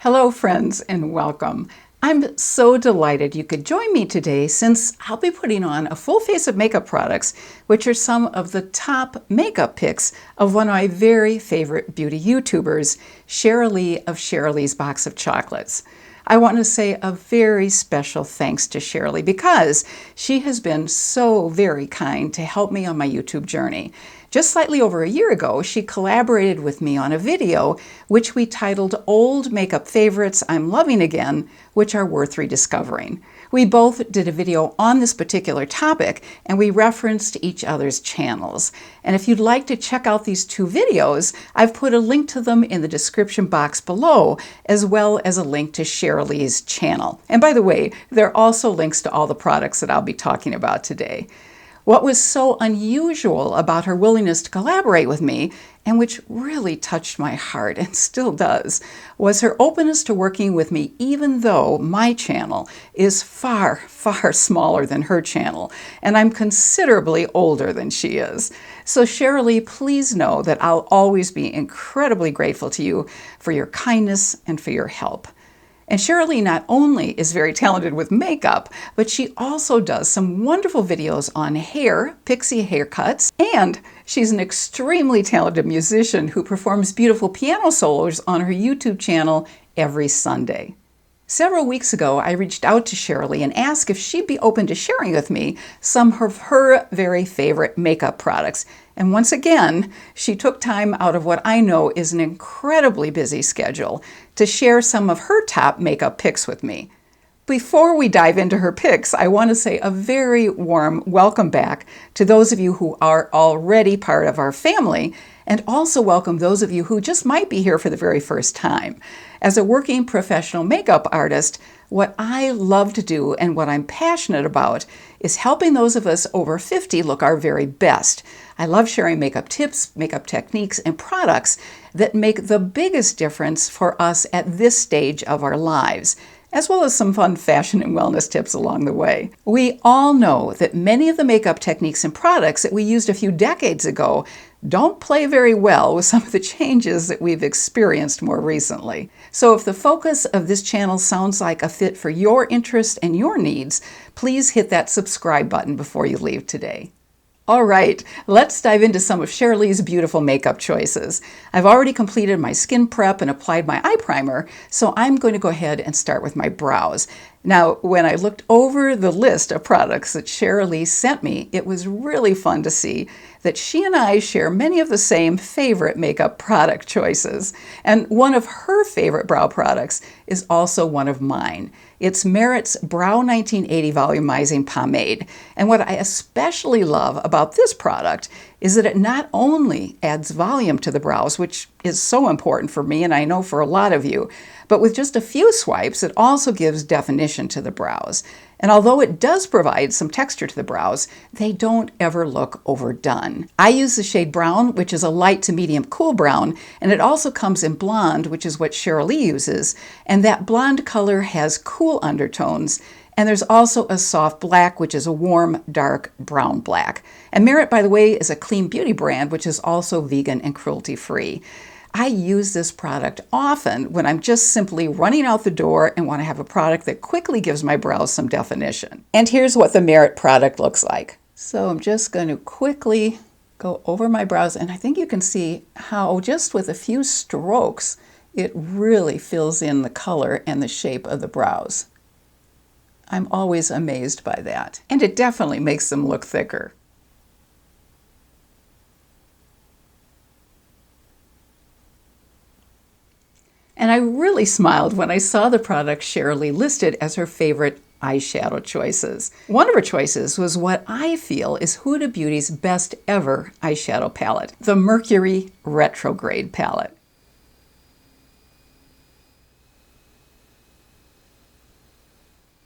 Hello friends and welcome. I'm so delighted you could join me today since I'll be putting on a full face of makeup products, which are some of the top makeup picks of one of my very favorite beauty YouTubers, Sharalee of Sharalee's Box of Chocolates. I want to say a very special thanks to Sharalee because she has been so very kind to help me on my YouTube journey. Just slightly over a year ago, she collaborated with me on a video which we titled Old Makeup Favorites I'm Loving Again, which are worth rediscovering. We both did a video on this particular topic and we referenced each other's channels. And if you'd like to check out these two videos, I've put a link to them in the description box below, as well as a link to Sharalee's channel. And by the way, there are also links to all the products that I'll be talking about today. What was so unusual about her willingness to collaborate with me, and which really touched my heart and still does, was her openness to working with me even though my channel is far, far smaller than her channel, and I'm considerably older than she is. So Sharalee, please know that I'll always be incredibly grateful to you for your kindness and for your help. And Sharalee not only is very talented with makeup, but she also does some wonderful videos on hair, pixie haircuts, and she's an extremely talented musician who performs beautiful piano solos on her YouTube channel every Sunday. Several weeks ago, I reached out to Sharalee and asked if she'd be open to sharing with me some of her very favorite makeup products. And once again, she took time out of what I know is an incredibly busy schedule to share some of her top makeup picks with me. Before we dive into her picks, I want to say a very warm welcome back to those of you who are already part of our family, and also welcome those of you who just might be here for the very first time. As a working professional makeup artist, what I love to do and what I'm passionate about is helping those of us over 50 look our very best. I love sharing makeup tips, makeup techniques, and products that make the biggest difference for us at this stage of our lives, as well as some fun fashion and wellness tips along the way. We all know that many of the makeup techniques and products that we used a few decades ago don't play very well with some of the changes that we've experienced more recently. So if the focus of this channel sounds like a fit for your interest and your needs, please hit that subscribe button before you leave today. All right, let's dive into some of Sharalee's beautiful makeup choices. I've already completed my skin prep and applied my eye primer, so I'm going to go ahead and start with my brows. Now, when I looked over the list of products that Sharalee sent me, it was really fun to see that she and I share many of the same favorite makeup product choices. And one of her favorite brow products is also one of mine. It's Merit's Brow 1980 Volumizing Pomade. And what I especially love about this product is that it not only adds volume to the brows, which is so important for me and I know for a lot of you, but with just a few swipes, it also gives definition to the brows. And although it does provide some texture to the brows, they don't ever look overdone. I use the shade brown, which is a light to medium cool brown, and it also comes in blonde, which is what Sharalee uses. And that blonde color has cool undertones. And there's also a soft black, which is a warm, dark brown black. And Merit, by the way, is a clean beauty brand, which is also vegan and cruelty-free. I use this product often when I'm just simply running out the door and want to have a product that quickly gives my brows some definition. And here's what the Merit product looks like. So I'm just going to quickly go over my brows, and I think you can see how just with a few strokes, it really fills in the color and the shape of the brows. I'm always amazed by that. And it definitely makes them look thicker. And I really smiled when I saw the product Sharalee listed as her favorite eyeshadow choices. One of her choices was what I feel is Huda Beauty's best ever eyeshadow palette, the Mercury Retrograde palette.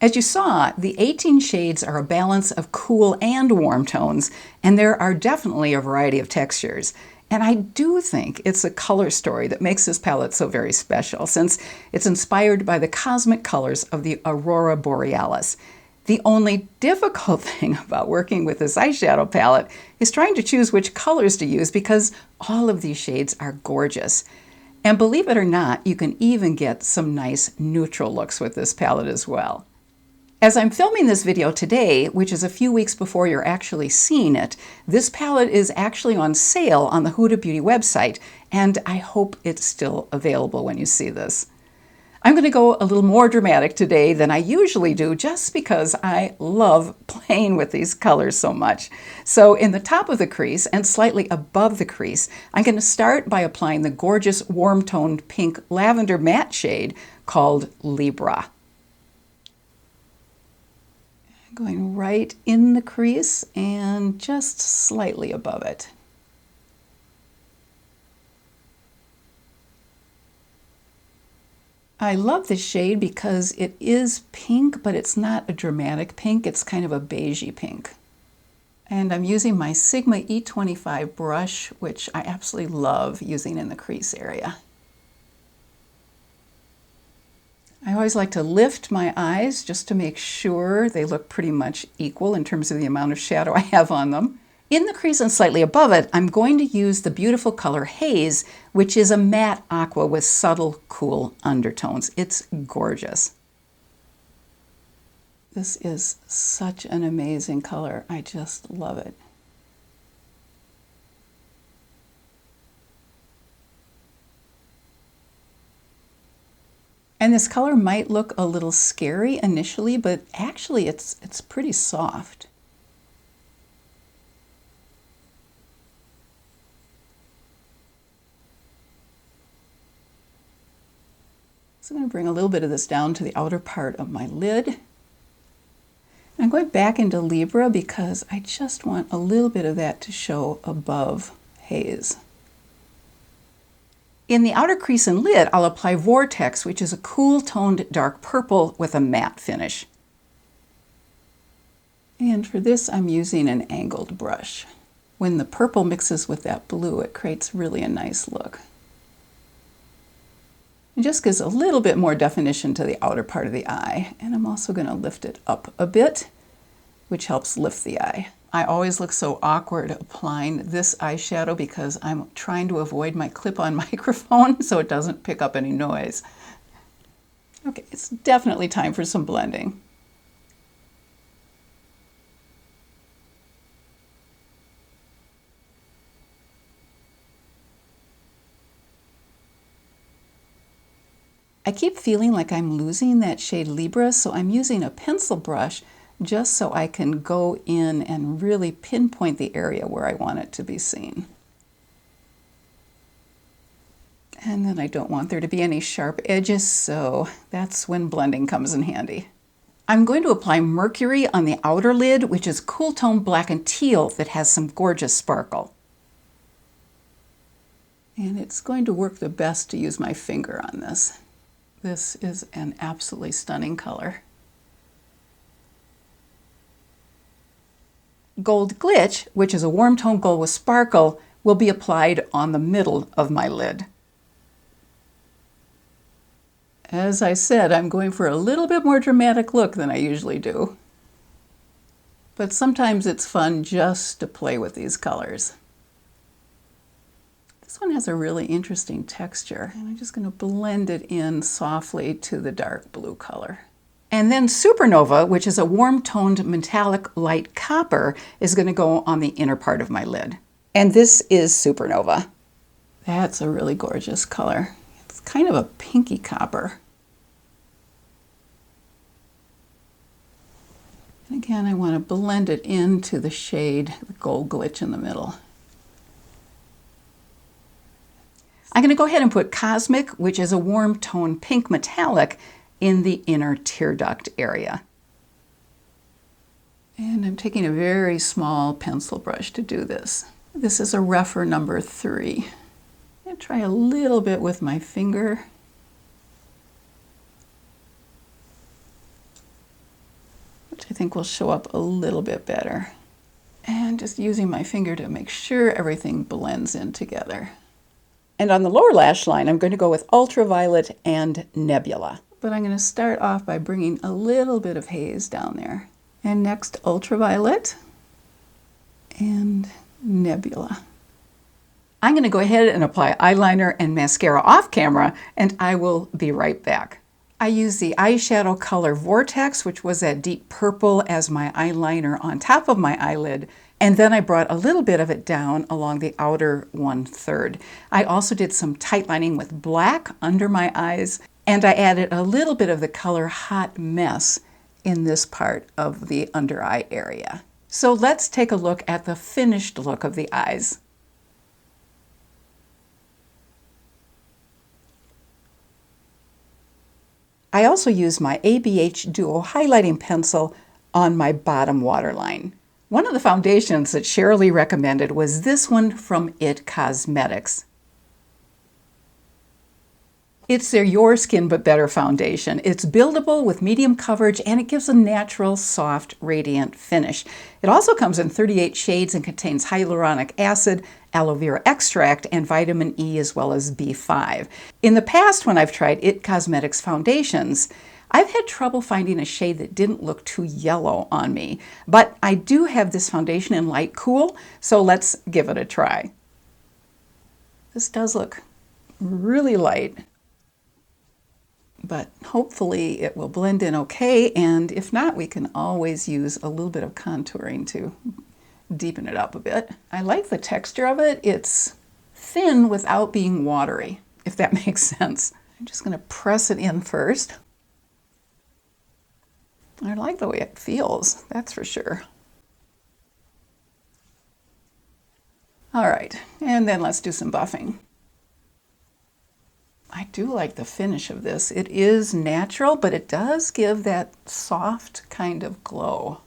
As you saw, the 18 shades are a balance of cool and warm tones, and there are definitely a variety of textures. And I do think it's a color story that makes this palette so very special, since it's inspired by the cosmic colors of the Aurora Borealis. The only difficult thing about working with this eyeshadow palette is trying to choose which colors to use because all of these shades are gorgeous. And believe it or not, you can even get some nice neutral looks with this palette as well. As I'm filming this video today, which is a few weeks before you're actually seeing it, this palette is actually on sale on the Huda Beauty website, and I hope it's still available when you see this. I'm going to go a little more dramatic today than I usually do just because I love playing with these colors so much. So in the top of the crease and slightly above the crease, I'm going to start by applying the gorgeous warm-toned pink lavender matte shade called Libra. Going right in the crease and just slightly above it. I love this shade because it is pink, but it's not a dramatic pink. It's kind of a beigey pink. And I'm using my Sigma E25 brush, which I absolutely love using in the crease area. I always like to lift my eyes just to make sure they look pretty much equal in terms of the amount of shadow I have on them. In the crease and slightly above it, I'm going to use the beautiful color Haze, which is a matte aqua with subtle, cool undertones. It's gorgeous. This is such an amazing color. I just love it. And this color might look a little scary initially, but actually it's pretty soft. So I'm going to bring a little bit of this down to the outer part of my lid. And I'm going back into Libra because I just want a little bit of that to show above Haze. In the outer crease and lid, I'll apply Vortex, which is a cool toned dark purple with a matte finish. And for this, I'm using an angled brush. When the purple mixes with that blue, it creates really a nice look. It just gives a little bit more definition to the outer part of the eye. And I'm also going to lift it up a bit, which helps lift the eye. I always look so awkward applying this eyeshadow because I'm trying to avoid my clip-on microphone so it doesn't pick up any noise. Okay, it's definitely time for some blending. I keep feeling like I'm losing that shade Libra, so I'm using a pencil brush just so I can go in and really pinpoint the area where I want it to be seen. And then I don't want there to be any sharp edges, so that's when blending comes in handy. I'm going to apply Mercury on the outer lid, which is cool tone black and teal that has some gorgeous sparkle. And it's going to work the best to use my finger on this. This is an absolutely stunning color. Gold Glitch, which is a warm tone gold with sparkle, will be applied on the middle of my lid. As I said, I'm going for a little bit more dramatic look than I usually do. But sometimes it's fun just to play with these colors. This one has a really interesting texture, and I'm just going to blend it in softly to the dark blue color. And then Supernova, which is a warm-toned metallic light copper, is going to go on the inner part of my lid. And this is Supernova. That's a really gorgeous color. It's kind of a pinky copper. And again, I want to blend it into the shade, the Gold Glitch in the middle. I'm going to go ahead and put Cosmic, which is a warm tone pink metallic, in the inner tear duct area. And I'm taking a very small pencil brush to do this. This is a referral number 3. I'm going to try a little bit with my finger. Which I think will show up a little bit better. And just using my finger to make sure everything blends in together. And on the lower lash line, I'm going to go with Ultraviolet and Nebula. But I'm going to start off by bringing a little bit of haze down there. And next, Ultraviolet and Nebula. I'm going to go ahead and apply eyeliner and mascara off camera, and I will be right back. I used the eyeshadow color Vortex, which was that deep purple, as my eyeliner on top of my eyelid, and then I brought a little bit of it down along the outer 1/3. I also did some tight lining with black under my eyes, and I added a little bit of the color Hot Mess in this part of the under eye area. So let's take a look at the finished look of the eyes. I also used my ABH Duo highlighting pencil on my bottom waterline. One of the foundations that Sharalee recommended was this one from IT Cosmetics. It's their Your Skin But Better foundation. It's buildable with medium coverage, and it gives a natural, soft, radiant finish. It also comes in 38 shades and contains hyaluronic acid, aloe vera extract, and vitamin E, as well as B5. In the past, when I've tried IT Cosmetics foundations, I've had trouble finding a shade that didn't look too yellow on me. But I do have this foundation in light cool, so let's give it a try. This does look really light, but hopefully it will blend in okay, and if not, we can always use a little bit of contouring to deepen it up a bit. I like the texture of it. It's thin without being watery, if that makes sense. I'm just going to press it in first. I like the way it feels, that's for sure. All right, and then let's do some buffing. I do like the finish of this. It is natural, but it does give that soft kind of glow.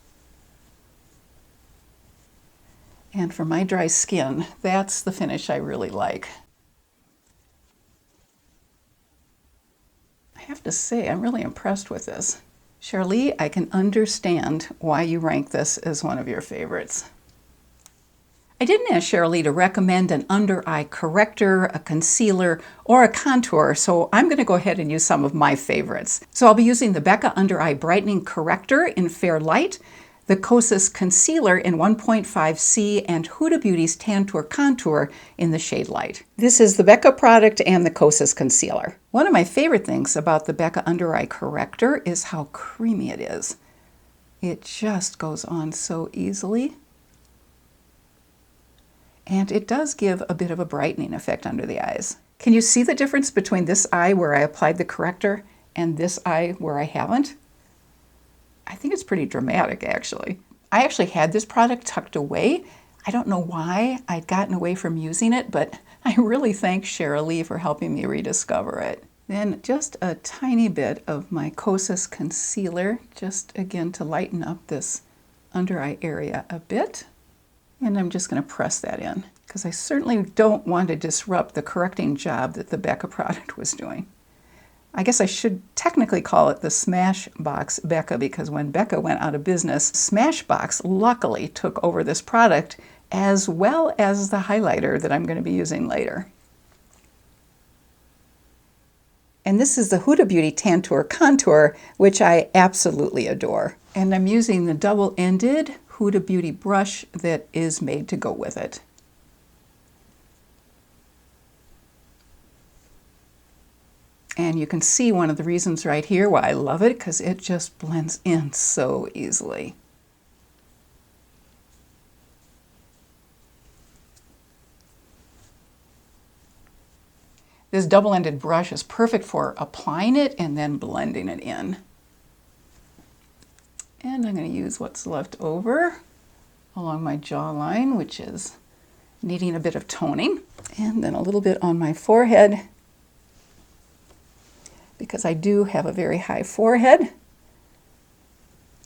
And for my dry skin, that's the finish I really like. I have to say, I'm really impressed with this. Sharalee, I can understand why you rank this as one of your favorites. I didn't ask Sharalee to recommend an under eye corrector, a concealer, or a contour, so I'm going to go ahead and use some of my favorites. So I'll be using the Becca Under Eye Brightening Corrector in Fair Light, the Kosas Concealer in 1.5C, and Huda Beauty's Tantour Contour in the shade Light. This is the Becca product and the Kosas Concealer. One of my favorite things about the Becca Under Eye Corrector is how creamy it is. It just goes on so easily. And it does give a bit of a brightening effect under the eyes. Can you see the difference between this eye where I applied the corrector and this eye where I haven't? I think it's pretty dramatic, actually. I actually had this product tucked away. I don't know why I'd gotten away from using it, but I really thank Sharalee for helping me rediscover it. Then just a tiny bit of my Kosas concealer, just again to lighten up this under eye area a bit. And I'm just going to press that in because I certainly don't want to disrupt the correcting job that the Becca product was doing. I guess I should technically call it the Smashbox Becca, because when Becca went out of business, Smashbox luckily took over this product as well as the highlighter that I'm going to be using later. And this is the Huda Beauty Tantour Contour, which I absolutely adore. And I'm using the double-ended Huda Beauty brush that is made to go with it. And you can see one of the reasons right here why I love it, because it just blends in so easily. This double-ended brush is perfect for applying it and then blending it in. And I'm going to use what's left over along my jawline, which is needing a bit of toning. And then a little bit on my forehead, because I do have a very high forehead.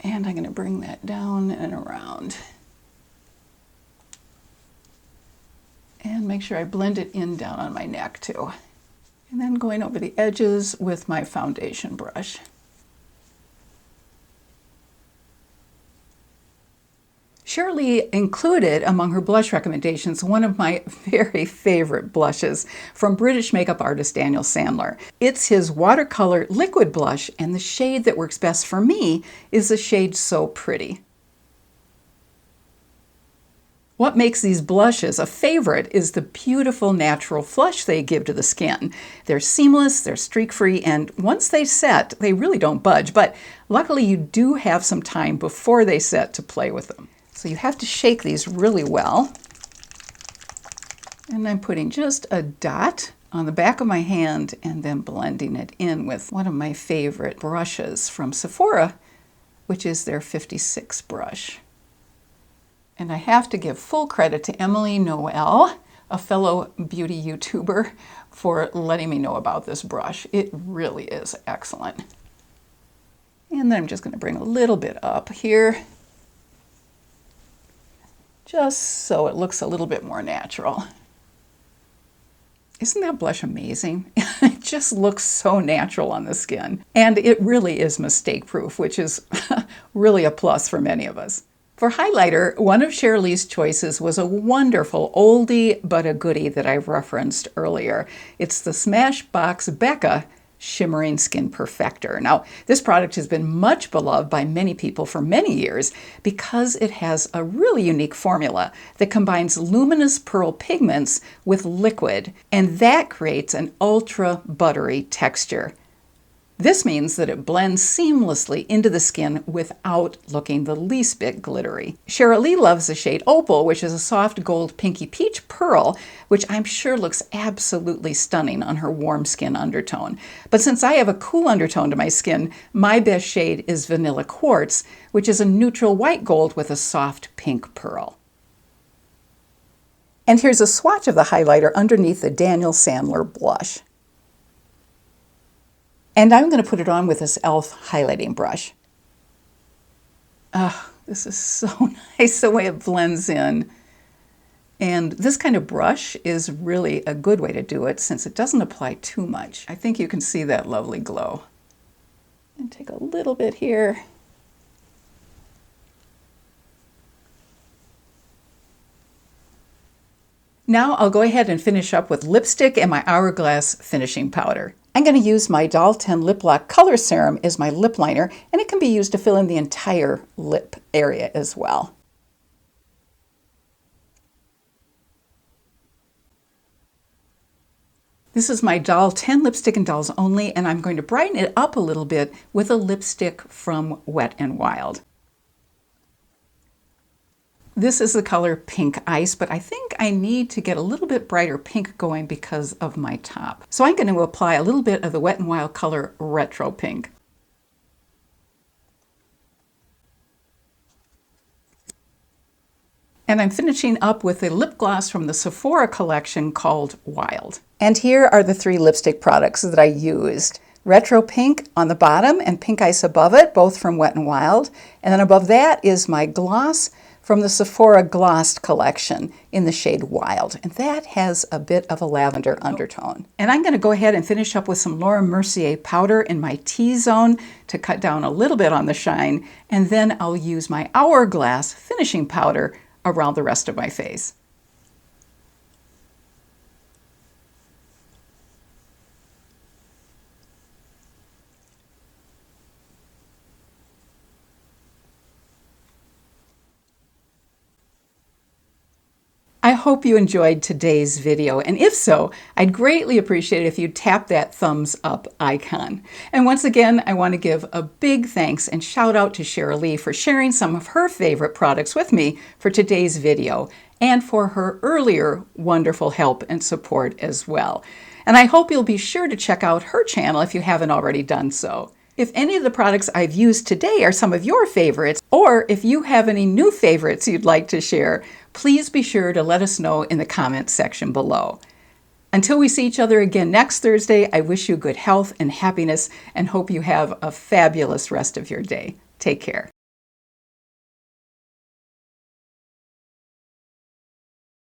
And I'm going to bring that down and around. And make sure I blend it in down on my neck too. And then going over the edges with my foundation brush. Sharalee included among her blush recommendations one of my very favorite blushes from British makeup artist Daniel Sandler. It's his watercolor liquid blush, and the shade that works best for me is the shade So Pretty. What makes these blushes a favorite is the beautiful natural flush they give to the skin. They're seamless, they're streak-free, and once they set, they really don't budge, but luckily you do have some time before they set to play with them. So you have to shake these really well. And I'm putting just a dot on the back of my hand and then blending it in with one of my favorite brushes from Sephora, which is their 56 brush. And I have to give full credit to Emily Noel, a fellow beauty YouTuber, for letting me know about this brush. It really is excellent. And then I'm just going to bring a little bit up here, just so it looks a little bit more natural. Isn't that blush amazing? It just looks so natural on the skin. And it really is mistake-proof, which is really a plus for many of us. For highlighter, one of Sharalee's choices was a wonderful oldie but a goodie that I referenced earlier. It's the Smashbox Becca Shimmering Skin Perfector. Now, this product has been much beloved by many people for many years because it has a really unique formula that combines luminous pearl pigments with liquid, and that creates an ultra buttery texture. This means that it blends seamlessly into the skin without looking the least bit glittery. Sharalee loves the shade Opal, which is a soft gold pinky peach pearl, which I'm sure looks absolutely stunning on her warm skin undertone. But since I have a cool undertone to my skin, my best shade is Vanilla Quartz, which is a neutral white gold with a soft pink pearl. And here's a swatch of the highlighter underneath the Daniel Sandler blush. And I'm going to put it on with this e.l.f. highlighting brush. Oh, this is so nice the way it blends in. And this kind of brush is really a good way to do it since it doesn't apply too much. I think you can see that lovely glow. And take a little bit here. Now I'll go ahead and finish up with lipstick and my Hourglass finishing powder. I'm going to use my Doll 10 Lip Lock Color Serum as my lip liner, and it can be used to fill in the entire lip area as well. This is my Doll 10 Lipstick and Dolls Only, and I'm going to brighten it up a little bit with a lipstick from Wet n Wild. This is the color Pink Ice, but I think I need to get a little bit brighter pink going because of my top. So I'm going to apply a little bit of the Wet n Wild color Retro Pink. And I'm finishing up with a lip gloss from the Sephora collection called Wild. And here are the three lipstick products that I used. Retro Pink on the bottom and Pink Ice above it, both from Wet n Wild. And then above that is my gloss from the Sephora Glossed collection in the shade Wild. And that has a bit of a lavender undertone. And I'm going to go ahead and finish up with some Laura Mercier powder in my T-zone to cut down a little bit on the shine. And then I'll use my Hourglass finishing powder around the rest of my face. I hope you enjoyed today's video, and if so, I'd greatly appreciate it if you'd tap that thumbs up icon. And once again, I want to give a big thanks and shout out to Sharalee for sharing some of her favorite products with me for today's video, and for her earlier wonderful help and support as well. And I hope you'll be sure to check out her channel if you haven't already done so. If any of the products I've used today are some of your favorites, or if you have any new favorites you'd like to share, please be sure to let us know in the comments section below. Until we see each other again next Thursday, I wish you good health and happiness and hope you have a fabulous rest of your day. Take care.